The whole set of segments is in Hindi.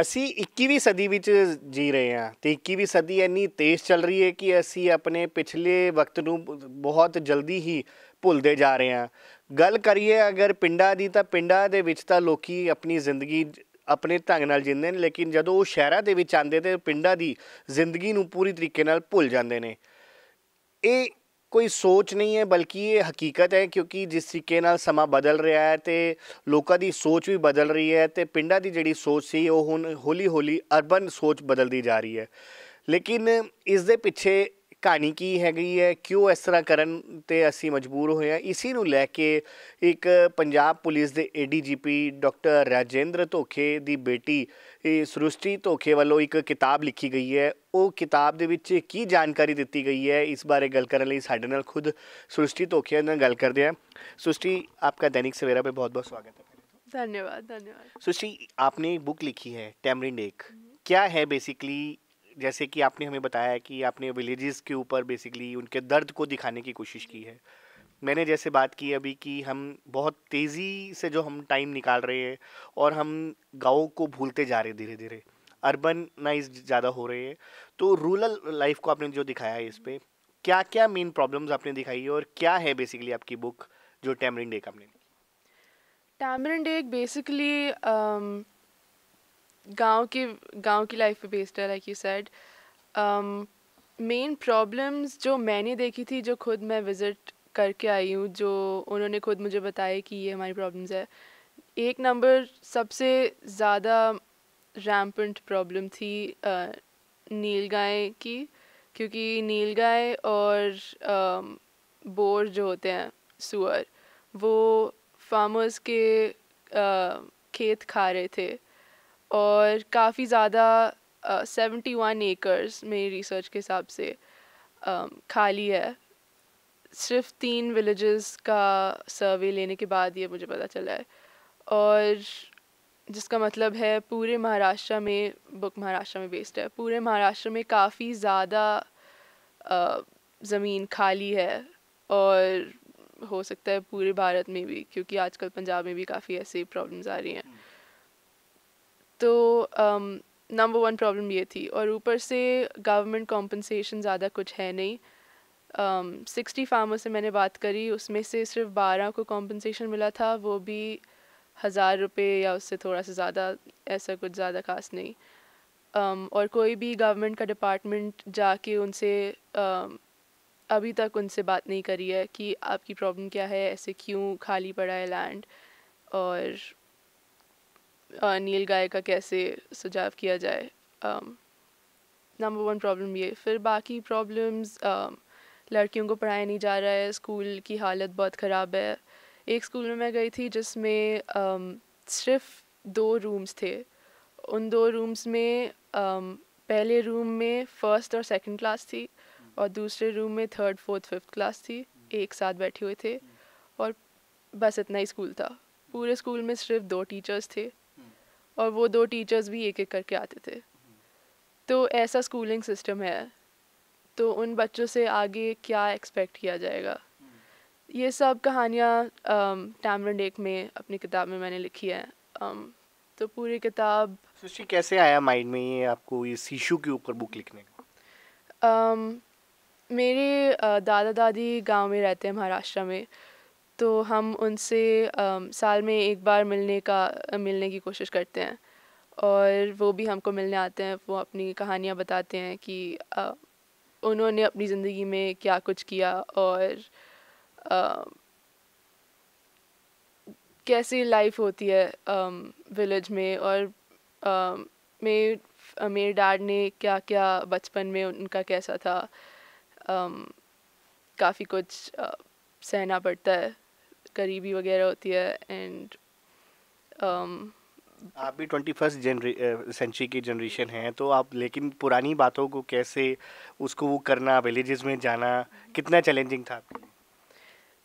ਅਸੀਂ 21ਵੀਂ ਸਦੀ ਵਿੱਚ ਜੀ ਰਹੇ ਹਾਂ ਤੇ 21ਵੀਂ ਸਦੀ ਇੰਨੀ ਤੇਜ਼ ਚੱਲ ਰਹੀ ਹੈ ਕਿ ਅਸੀਂ ਆਪਣੇ ਪਿਛਲੇ ਵਕਤ ਨੂੰ ਬਹੁਤ ਜਲਦੀ ਹੀ ਭੁੱਲਦੇ ਜਾ ਰਹੇ ਹਾਂ। ਗੱਲ ਕਰੀਏ ਅਗਰ ਪਿੰਡਾਂ ਦੀ, ਤਾਂ ਪਿੰਡਾਂ ਦੇ ਵਿੱਚ ਤਾਂ ਲੋਕੀ ਆਪਣੀ ਜ਼ਿੰਦਗੀ ਆਪਣੇ ਢੰਗ ਨਾਲ ਜਿੰਦੇ ਨੇ, ਲੇਕਿਨ ਜਦੋਂ ਉਹ ਸ਼ਹਿਰਾਂ ਦੇ ਵਿੱਚ ਆਉਂਦੇ ਤੇ ਪਿੰਡਾਂ ਦੀ ਜ਼ਿੰਦਗੀ ਨੂੰ ਪੂਰੀ ਤਰੀਕੇ ਨਾਲ ਭੁੱਲ ਜਾਂਦੇ ਨੇ। ਇਹ ਕੋਈ ਸੋਚ ਨਹੀਂ ਹੈ ਬਲਕਿ ਇਹ ਹਕੀਕਤ ਹੈ, ਕਿਉਂਕਿ ਜਿਸ ਤਰੀਕੇ ਨਾਲ ਸਮਾਂ ਬਦਲ ਰਿਹਾ ਹੈ ਤੇ ਲੋਕਾਂ ਦੀ ਸੋਚ ਵੀ ਬਦਲ ਰਹੀ ਹੈ ਤੇ ਪਿੰਡਾਂ ਦੀ ਜਿਹੜੀ ਸੋਚ ਸੀ ਉਹ ਹੁਣ ਹੌਲੀ ਹੌਲੀ ਅਰਬਨ ਸੋਚ ਬਦਲਦੀ ਜਾ ਰਹੀ ਹੈ। ਲੇਕਿਨ ਇਸ ਦੇ ਪਿੱਛੇ ਕਹਾਣੀ ਕੀ ਹੈਗੀ ਹੈ, ਕਿਉਂ ਇਸ ਤਰ੍ਹਾਂ ਕਰਨ ਤੇ ਅਸੀਂ ਮਜਬੂਰ ਹੋਏ ਹਾਂ, ਇਸੀ ਨੂੰ ਲੈ ਕੇ ਇੱਕ ਪੰਜਾਬ ਪੁਲਿਸ ਦੇ ADGP ਡਾਕਟਰ ਰਾਜੇਂਦਰ ਧੋਖੇ ਦੀ ਬੇਟੀ ਸ੍ਰਿਸ਼ਟੀ ਧੋਖੇ ਵੱਲੋਂ ਇੱਕ ਕਿਤਾਬ ਲਿਖੀ ਗਈ ਹੈ। ਉਹ ਕਿਤਾਬ ਦੇ ਵਿੱਚ ਕੀ ਜਾਣਕਾਰੀ ਦਿੱਤੀ ਗਈ ਹੈ, ਇਸ ਬਾਰੇ ਗੱਲ ਕਰਨ ਲਈ ਸਾਡੇ ਨਾਲ खुद सृष्टि धोखिया ਨਾਲ ਗੱਲ ਕਰਦੇ हैं। सृष्टि, आपका दैनिक सवेरा पे बहुत बहुत स्वागत है। धन्यवाद धन्यवाद। सृष्टि, आपने बुक लिखी है टैमरिंड एक, क्या है बेसिकली? जैसे कि आपने हमें बताया कि आपने विलेजेस के ऊपर बेसिकली उनके दर्द को दिखाने की कोशिश की है। मैंने जैसे बात की अभी कि हम बहुत तेज़ी से जो हम टाइम निकाल रहे हैं और हम गाँव को भूलते जा रहे धीरे धीरे, अर्बनाइज ज़्यादा हो रहे हैं। तो रूरल लाइफ को आपने जो दिखाया है इस पर क्या क्या मेन प्रॉब्लम्स आपने दिखाई है और क्या है बेसिकली आपकी बुक जो टैमरिंड एक आपने? टैमरिंड एक बेसिकली गांव की लाइफ पे बेस्ड है, like you said. Main problems जो मैंने देखी थी, जो खुद मैं विज़िट करके आई हूँ, जो उन्होंने खुद मुझे बताया कि ये हमारी प्रॉब्लम्स है। एक नंबर सबसे ज़्यादा रैम्पेंट प्रॉब्लम थी नीलगाय की, क्योंकि नीलगाय और बोर जो होते हैं, सुअर, वो फार्मर्स के खेत खा रहे थे और काफ़ी ज़्यादा 71 एकर्स मेरी रिसर्च के हिसाब से खाली है। सिर्फ 3 विलेजेस का सर्वे लेने के बाद ये मुझे पता चला है, और जिसका मतलब है पूरे महाराष्ट्र में, बुक महाराष्ट्र में बेस्ड है, पूरे महाराष्ट्र में काफ़ी ज़्यादा ज़मीन खाली है, और हो सकता है पूरे भारत में भी, क्योंकि आजकल पंजाब में भी काफ़ी ऐसी प्रॉब्लम्स आ रही हैं। तो नंबर 1 प्रॉब्लम ये थी, और ऊपर से गवर्नमेंट कॉम्पनसेशन ज़्यादा कुछ है नहीं। 60 फार्मर से मैंने बात करी, उसमें से सिर्फ 12 को कॉम्पनसेशन मिला था, वो भी 1000 रुपये या उससे थोड़ा सा ज़्यादा, ऐसा कुछ ज़्यादा खास नहीं। और कोई भी गवर्नमेंट का डिपार्टमेंट जाके उनसे अभी तक उनसे बात नहीं करी है कि आपकी प्रॉब्लम क्या है, ऐसे क्यों खाली पड़ा है लैंड, और नीलगाय का कैसे सुझाव किया जाए। नंबर 1 प्रॉब्लम ये। फिर बाकी प्रॉब्लम्स, लड़कियों को पढ़ाया नहीं जा रहा है, स्कूल की हालत बहुत ख़राब है। एक स्कूल में मैं गई थी जिसमें सिर्फ 2 रूम्स थे। उन 2 रूम्स में पहले रूम में 1st और 2nd क्लास थी, और दूसरे रूम में 3rd, 4th, 5th क्लास थी, एक साथ बैठे हुए थे, और बस इतना ही स्कूल था। पूरे स्कूल में सिर्फ 2 टीचर्स थे, और वो 2 टीचर्स भी एक एक करके आते थे। तो ऐसा स्कूलिंग सिस्टम है, तो उन बच्चों से आगे क्या एक्सपेक्ट किया जाएगा। ये सब कहानियाँ टैमरिंड एक में, अपनी किताब में मैंने लिखी है। तो पूरी किताब। सृष्टि, कैसे आया माइंड में ये आपको इस इशू के ऊपर बुक लिखने का? मेरे दादा दादी गांव में रहते हैं महाराष्ट्र में, तो हम उनसे साल में एक बार मिलने की कोशिश करते हैं, और वो भी हमको मिलने आते हैं। वो अपनी कहानियाँ बताते हैं कि उन्होंने अपनी ज़िंदगी में क्या कुछ किया, और कैसी लाइफ होती है विलेज में, और मेरे डैड ने क्या क्या बचपन में उनका कैसा था। काफ़ी कुछ सहना पड़ता है, गरीबी वगैरह होती है, एंड आप भी 21st सेंचुरी की जनरेशन हैं, तो आप लेकिन पुरानी बातों को कैसे उसको वो करना, विलेजेस में जाना कितना चैलेंजिंग था आपके लिए?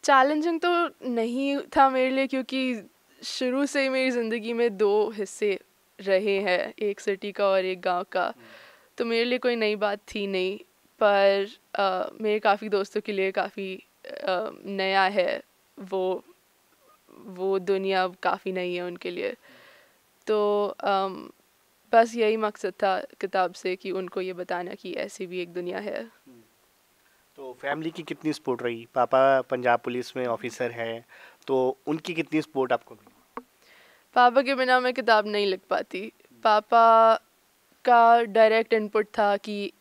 चैलेंजिंग तो नहीं था मेरे लिए, क्योंकि शुरू से ही मेरी ज़िंदगी में 2 हिस्से रहे हैं, एक सिटी का और एक गांव का। तो मेरे लिए कोई नई बात थी नहीं, पर मेरे काफ़ी दोस्तों के लिए काफ़ी नया है वो दुनिया, काफ़ी नई है उनके लिए। तो बस यही मकसद था किताब से कि उनको ये बताना कि ऐसी भी एक दुनिया है। तो फैमिली की कितनी सपोर्ट रही? पापा पंजाब पुलिस में ऑफिसर है, तो उनकी कितनी सपोर्ट आपको मिली? पापा के बिना मैं किताब नहीं लिख पाती। पापा का डायरेक्ट इनपुट था कि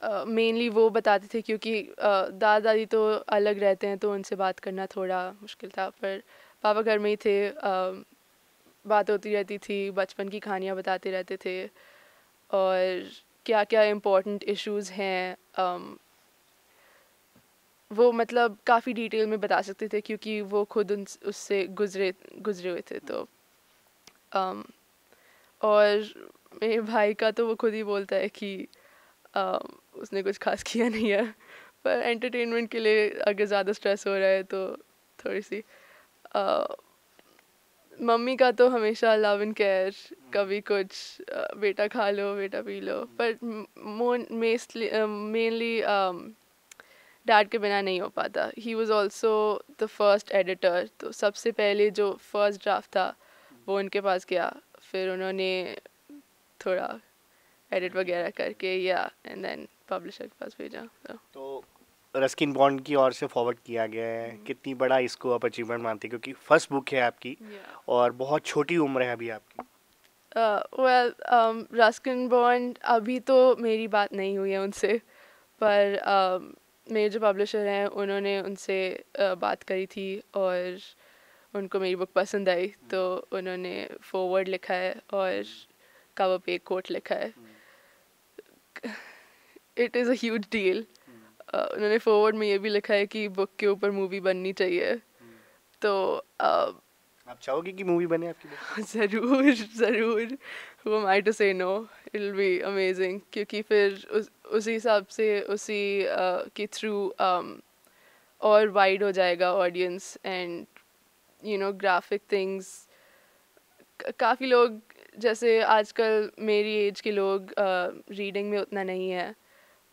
मेनली वो बताते थे, क्योंकि दादा दादी तो अलग रहते हैं तो उनसे बात करना थोड़ा मुश्किल था, पर पापा घर में ही थे। बात होती रहती थी, बचपन की कहानियाँ बताते रहते थे, और क्या क्या इम्पोर्टेंट इश्यूज़ हैं वो मतलब काफ़ी डिटेल में बता सकते थे, क्योंकि वो खुद उससे गुजरे गुजरे हुए थे। तो अम, और मेरे भाई का तो वो खुद ही बोलता है कि उसने कुछ खास किया नहीं है, पर एंटरटेनमेंट के लिए अगर ज़्यादा स्ट्रेस हो रहा है तो थोड़ी सी मम्मी का तो हमेशा लव एंड केयर, कभी कुछ बेटा खा लो, बेटा पी लो, पर मेनली डैड के बिना नहीं हो पाता। He was also the first editor, तो सबसे पहले जो फर्स्ट ड्राफ्ट था वो उनके पास गया, फिर उन्होंने थोड़ा एडिट वगैरह करके या एंड देन पब्लिशर के पास भेजा। तो रस्किन बॉन्ड की ओर से फॉरवर्ड किया गया है, कितनी बड़ा इसको आप अचीवमेंट मानते हैं, क्योंकि फर्स्ट बुक है आपकी और बहुत छोटी उम्र है अभी आपकी? वेल रस्किन बॉन्ड अभी तो मेरी बात नहीं हुई है उनसे, पर मेरे जो पब्लिशर हैं उन्होंने उनसे बात करी थी और उनको मेरी बुक पसंद आई, तो उन्होंने फॉरवर्ड लिखा है और कवर पे एक कोट लिखा है। It is a huge deal. उन्होंने फॉरवर्ड में ये भी लिखा है कि बुक के ऊपर मूवी बननी चाहिए, तो आप चाहोगे कि मूवी बने आपकी बुक? ज़रूर ज़रूर। Who am I to say no? It'll be amazing, क्योंकि फिर उसी हिसाब से उसी के थ्रू और वाइड हो जाएगा audience, and you know graphic things. काफ़ी लोग जैसे आजकल मेरी एज के लोग रीडिंग में उतना नहीं है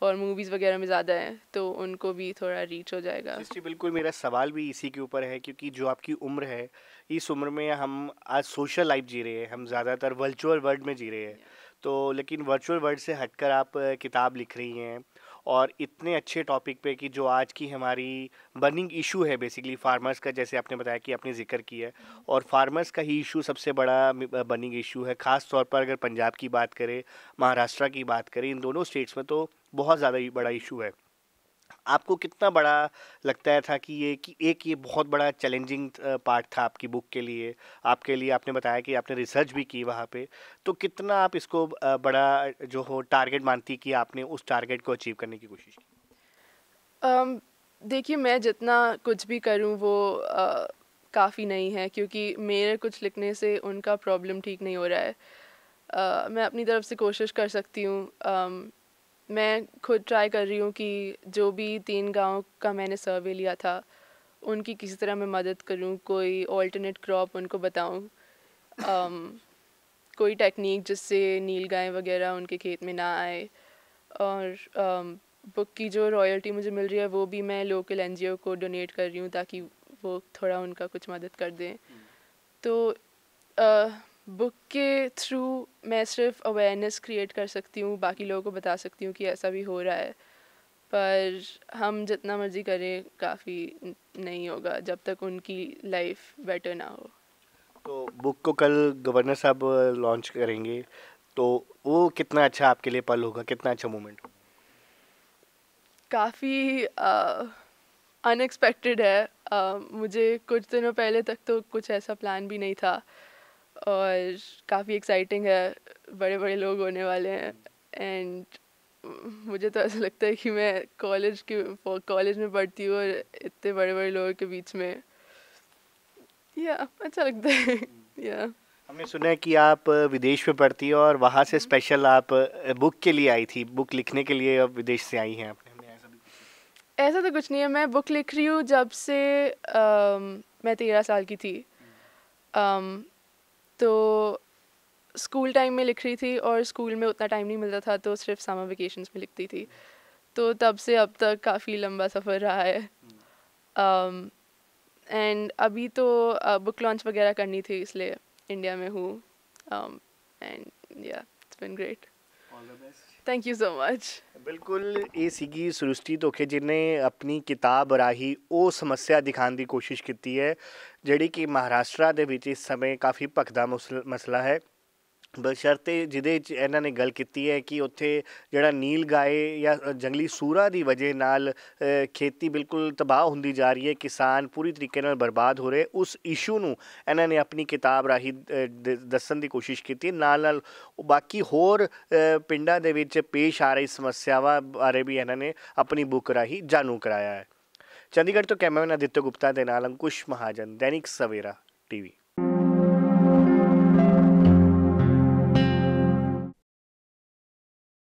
और मूवीज़ वगैरह में ज़्यादा है, तो उनको भी थोड़ा रीच हो जाएगा। जी बिल्कुल, मेरा सवाल भी इसी के ऊपर है, क्योंकि जो आपकी उम्र है, इस उम्र में हम आज सोशल लाइफ जी रहे हैं, हम ज़्यादातर वर्चुअल वर्ल्ड में जी रहे हैं। तो लेकिन वर्चुअल वर्ल्ड से हटकर आप किताब लिख रही हैं और इतने अच्छे टॉपिक पे कि जो आज की हमारी बर्निंग इशू है, बेसिकली फार्मर्स का, जैसे आपने बताया कि आपने जिक्र किया है, और फार्मर्स का ही इशू सबसे बड़ा बर्निंग इशू है। ख़ास तौर पर अगर पंजाब की बात करें, महाराष्ट्र की बात करें, इन दोनों स्टेट्स में तो बहुत ज़्यादा ही बड़ा इशू है। आपको कितना बड़ा लगता है था कि एक ये बहुत बड़ा चैलेंजिंग पार्ट था आपकी बुक के लिए, आपके लिए? आपने बताया कि आपने रिसर्च भी की वहाँ पे, तो कितना आप इसको बड़ा जो हो टारगेट मानती कि आपने उस टारगेट को अचीव करने की कोशिश की? देखिए, मैं जितना कुछ भी करूं वो काफ़ी नहीं है, क्योंकि मेरे कुछ लिखने से उनका प्रॉब्लम ठीक नहीं हो रहा है। मैं अपनी तरफ से कोशिश कर सकती हूँ। मैं खुद ट्राई कर रही हूँ कि जो भी 3 गांव का मैंने सर्वे लिया था उनकी किसी तरह मैं मदद करूँ, कोई ऑल्टरनेट क्रॉप उनको बताऊँ, कोई टेक्निक जिससे नीलगाय वगैरह उनके खेत में ना आए, और बुक की जो रॉयल्टी मुझे मिल रही है वो भी मैं लोकल एनजीओ को डोनेट कर रही हूँ, ताकि वो थोड़ा उनका कुछ मदद कर दें। तो बुक के थ्रू मैं सिर्फ अवेयरनेस क्रिएट कर सकती हूँ, बाकी लोगों को बता सकती हूँ कि ऐसा भी हो रहा है, पर हम जितना मर्जी करें काफ़ी नहीं होगा जब तक उनकी लाइफ बेटर ना हो। तो बुक को कल गवर्नर साहब लॉन्च करेंगे, तो वो कितना अच्छा आपके लिए पल होगा, कितना अच्छा मोमेंट होगा? काफ़ी अनएक्सपेक्टेड है। मुझे कुछ दिनों पहले तक तो कुछ ऐसा प्लान भी नहीं था, और काफ़ी एक्साइटिंग है। बड़े बड़े लोग होने वाले हैं, एंड मुझे तो ऐसा लगता है कि मैं कॉलेज में पढ़ती हूँ और इतने बड़े बड़े लोगों के बीच में, या अच्छा लगता है। या हमने सुना है कि आप विदेश में पढ़ती हैं और वहाँ से स्पेशल आप बुक के लिए आई थी, बुक लिखने के लिए अब विदेश से आई हैं आपने? हमने ऐसा भी ऐसा तो कुछ नहीं है, मैं बुक लिख रही हूँ जब से मैं 13 साल की थी। अम, तो स्कूल टाइम में लिख रही थी, और स्कूल में उतना टाइम नहीं मिलता था तो सिर्फ समर वेकेशंस में लिखती थी, तो तब से अब तक काफ़ी लंबा सफ़र रहा है। एंड अभी तो बुक लॉन्च वगैरह करनी थी, इसलिए इंडिया में हूँ। and yeah, it's been great. All the best. Thank you so much. ਬਿਲਕੁਲ ਇਹ ਸੀਗੀ ਸ੍ਰਿਸ਼ਟੀ ਧੋਖੇ ਜਿਹਨੇ ਆਪਣੀ ਕਿਤਾਬ ਰਾਹੀਂ ਉਹ ਸਮੱਸਿਆ ਦਿਖਾਉਣ ਦੀ ਕੋਸ਼ਿਸ਼ ਕੀਤੀ ਹੈ ਜਿਹੜੀ ਕਿ ਮਹਾਰਾਸ਼ਟਰ ਦੇ ਵਿੱਚ ਇਸ ਸਮੇਂ ਕਾਫੀ ਭਖਦਾ ਮਸਲਾ ਹੈ ਬਸ਼ਰਤੇ ਜਿਹਦੇ 'ਚ ਇਹਨਾਂ ਨੇ ਗੱਲ ਕੀਤੀ ਹੈ ਕਿ ਉੱਥੇ ਜਿਹੜਾ ਨੀਲ ਗਾਏ ਜਾਂ ਜੰਗਲੀ ਸੂਰਾਂ ਦੀ ਵਜ੍ਹਾ ਨਾਲ ਖੇਤੀ ਬਿਲਕੁਲ ਤਬਾਹ ਹੁੰਦੀ ਜਾ ਰਹੀ ਹੈ, ਕਿਸਾਨ ਪੂਰੀ ਤਰੀਕੇ ਨਾਲ ਬਰਬਾਦ ਹੋ ਰਹੇ, ਉਸ ਇਸ਼ੂ ਨੂੰ ਇਹਨਾਂ ਨੇ ਆਪਣੀ ਕਿਤਾਬ ਰਾਹੀਂ ਦੱਸਣ ਦੀ ਕੋਸ਼ਿਸ਼ ਕੀਤੀ। ਨਾਲ ਬਾਕੀ ਹੋਰ ਪਿੰਡਾਂ ਦੇ ਵਿੱਚ ਪੇਸ਼ ਆ ਰਹੀ ਸਮੱਸਿਆਵਾਂ ਬਾਰੇ ਵੀ ਇਹਨਾਂ ਨੇ ਆਪਣੀ ਬੁੱਕ ਰਾਹੀਂ ਜਾਣੂ ਕਰਾਇਆ ਹੈ। ਚੰਡੀਗੜ੍ਹ ਤੋਂ ਕੈਮਰਾਮੈਨ ਆਦਿਤਿਆ ਗੁਪਤਾ ਦੇ ਨਾਲ ਅੰਕੁਸ਼ ਮਹਾਜਨ, ਦੈਨਿਕ ਸਵੇਰਾ TV।